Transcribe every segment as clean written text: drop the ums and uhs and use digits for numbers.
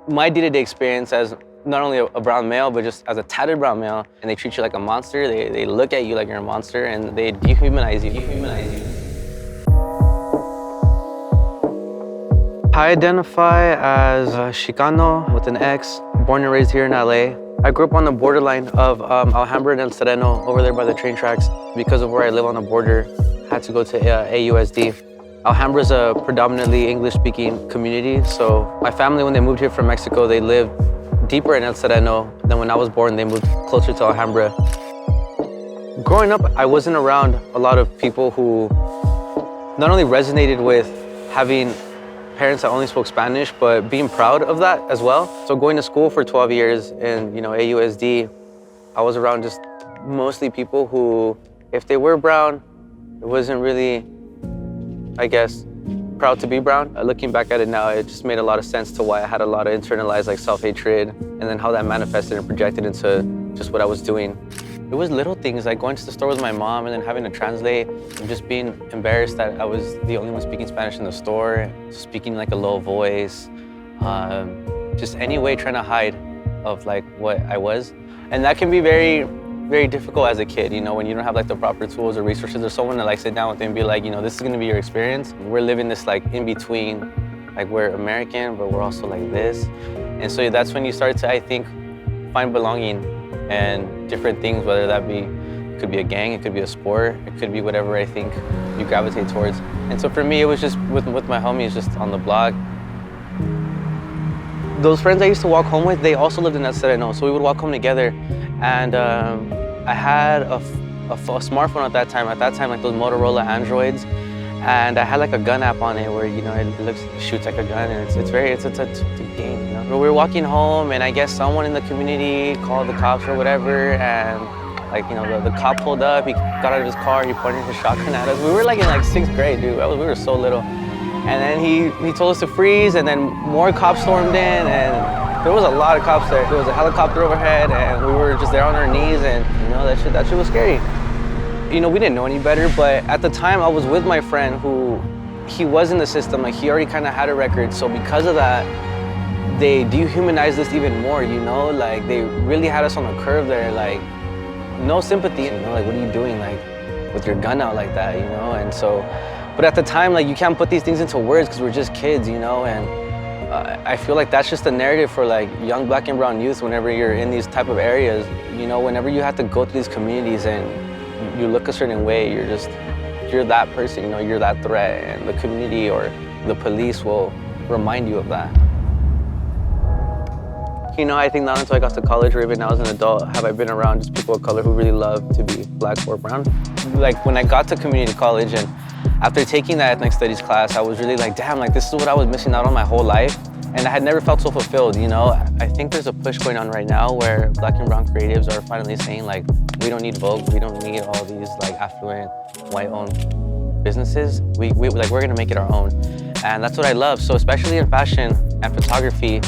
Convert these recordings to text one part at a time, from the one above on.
my day-to-day experience as not only a brown male, but just as a tattered brown male, and they treat you like a monster. They look at you like you're a monster, and they dehumanize you. I identify as Xicano with an X, born and raised here in LA. I grew up on the borderline of Alhambra and Sereno, over there by the train tracks. Because of where I live on the border, I had to go to AUSD. Alhambra is a predominantly English-speaking community, so my family, when they moved here from Mexico, they lived deeper in El Sereno. Then when I was born, they moved closer to Alhambra. Growing up, I wasn't around a lot of people who not only resonated with having parents that only spoke Spanish, but being proud of that as well. So going to school for 12 years in AUSD, I was around just mostly people who, if they were brown, it wasn't really, I guess, proud to be brown. Looking back at it now, it just made a lot of sense to why I had a lot of internalized self-hatred, and then how that manifested and projected into just what I was doing. It was little things like going to the store with my mom and then having to translate, and just being embarrassed that I was the only one speaking Spanish in the store, speaking a low voice, just any way trying to hide of what I was. And that can be very, very difficult as a kid, when you don't have the proper tools or resources or someone to sit down with you and be like, this is gonna be your experience. We're living this in between, we're American, but we're also this. And so that's when you start to, I think, find belonging and different things, whether that be, it could be a gang, it could be a sport, it could be whatever I think you gravitate towards. And so for me, it was just with my homies just on the block. Those friends I used to walk home with, they also lived in El Sereno, so we would walk home together. And I had a smartphone at that time. Those Motorola Androids, and I had a gun app on it where it shoots like a gun, and it's a game. We were walking home, and I guess someone in the community called the cops or whatever, and the cop pulled up. He got out of his car, he pointed his shotgun at us. We were in 6th grade, dude. We were so little. And then he told us to freeze, and then more cops stormed in, and there was a lot of cops there. There was a helicopter overhead, and we were just there on our knees, and that shit was scary. We didn't know any better, but at the time I was with my friend who, he was in the system, he already kind of had a record. So because of that, they dehumanized us even more, they really had us on the curve there, no sympathy, what are you doing, with your gun out like that, and so, but at the time, you can't put these things into words because we're just kids, and I feel that's just the narrative for young black and brown youth whenever you're in these type of areas, whenever you have to go through these communities and you look a certain way, you're that person, you're that threat, and the community or the police will remind you of that. I think not until I got to college or even now as an adult have I been around just people of color who really love to be black or brown. When I got to community college and after taking that ethnic studies class, I was really damn, this is what I was missing out on my whole life. And I had never felt so fulfilled, I think there's a push going on right now where black and brown creatives are finally saying we don't need Vogue, we don't need all these affluent, white-owned businesses. We're gonna make it our own. And that's what I love. So especially in fashion and photography,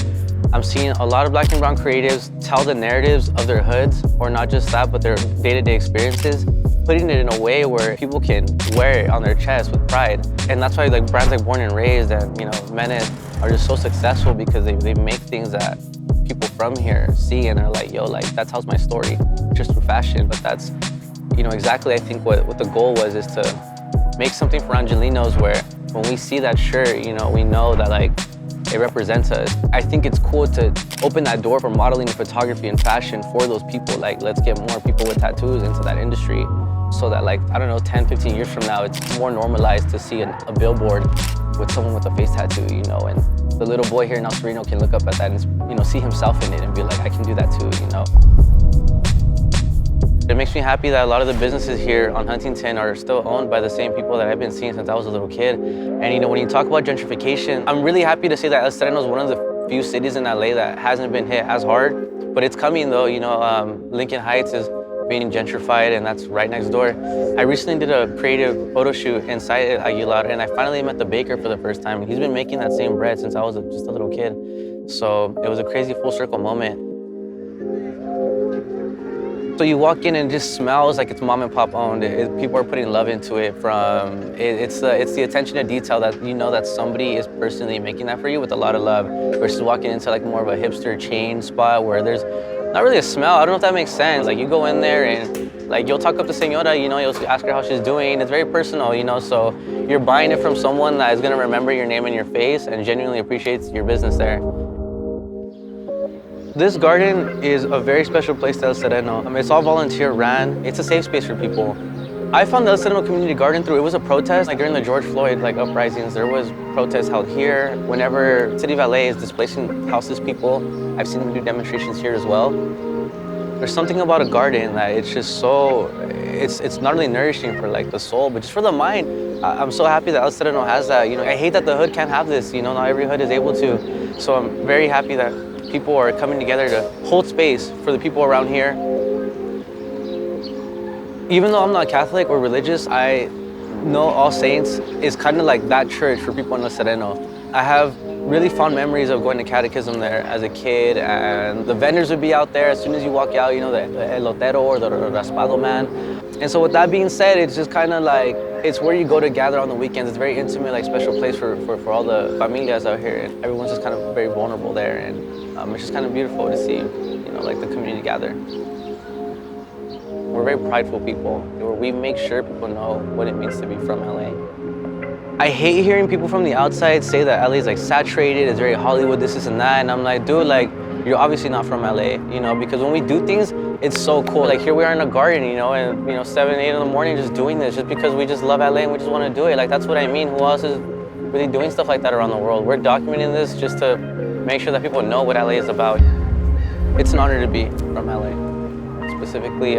I'm seeing a lot of black and brown creatives tell the narratives of their hoods, or not just that, but their day-to-day experiences, putting it in a way where people can wear it on their chest with pride. And that's why brands like Born and Raised and Menace are just so successful, because they make things that people from here see and are yo, that tells my story just through fashion. But that's exactly I think what the goal was, is to make something for Angelinos where when we see that shirt, we know that it represents us. I think it's cool to open that door for modeling, photography, and fashion for those people. Let's get more people with tattoos into that industry so that, I don't know, 10, 15 years from now, it's more normalized to see a billboard with someone with a face tattoo, and the little boy here in El Sereno can look up at that and, see himself in it and be I can do that too, It makes me happy that a lot of the businesses here on Huntington are still owned by the same people that I've been seeing since I was a little kid. And when you talk about gentrification, I'm really happy to say that El Sereno is one of the few cities in LA that hasn't been hit as hard, but it's coming though. Lincoln Heights is being gentrified, and that's right next door. I recently did a creative photo shoot inside Aguilar, and I finally met the baker for the first time. He's been making that same bread since I was just a little kid. So it was a crazy full circle moment. So you walk in and it just smells like it's mom and pop owned. People are putting love into it. It's the attention to detail that you know that somebody is personally making that for you with a lot of love, versus walking into like more of a hipster chain spot where there's not really a smell. I don't know if that makes sense. Like you go in there and like you'll talk up to Senora, you know, you'll ask her how she's doing. It's very personal, you know, so you're buying it from someone that is gonna remember your name and your face and genuinely appreciates your business there. This garden is a very special place to El Sereno. It's all volunteer ran. It's a safe space for people. I found the El Sereno Community Garden through, it was a protest. Like during the George Floyd uprisings, there was protests held here. Whenever City of LA is displacing houseless people, I've seen them do demonstrations here as well. There's something about a garden that it's just so, it's not only nourishing for like the soul, but just for the mind. I'm so happy that El Sereno has that. You know, I hate that the hood can't have this. You know, not every hood is able to. So I'm very happy that people are coming together to hold space for the people around here. Even though I'm not Catholic or religious, I know All Saints is kind of like that church for people in El Sereno. I have really fond memories of going to catechism there as a kid, and the vendors would be out there as soon as you walk out, you know, the elotero or the raspado man. And so with that being said, it's just kind of like, it's where you go to gather on the weekends. It's a very intimate, like special place for all the familias out here. And everyone's just kind of very vulnerable there. And it's just kind of beautiful to see, you know, like the community gather. We're very prideful people. We make sure people know what it means to be from LA. I hate hearing people from the outside say that LA is like saturated, it's very Hollywood, this and that. And I'm like, dude, like, you're obviously not from LA, you know, because when we do things, it's so cool. Like here we are in a garden, you know, and 7, 8 in the morning just doing this just because we just love LA and we just want to do it. Like that's what I mean. Who else is really doing stuff like that around the world? We're documenting this just to make sure that people know what LA is about. It's an honor to be from LA, specifically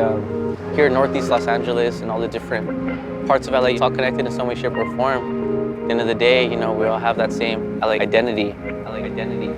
here in Northeast Los Angeles and all the different parts of LA. It's all connected in some way, shape, or form. At the end of the day, you know, we all have that same LA identity. LA identity.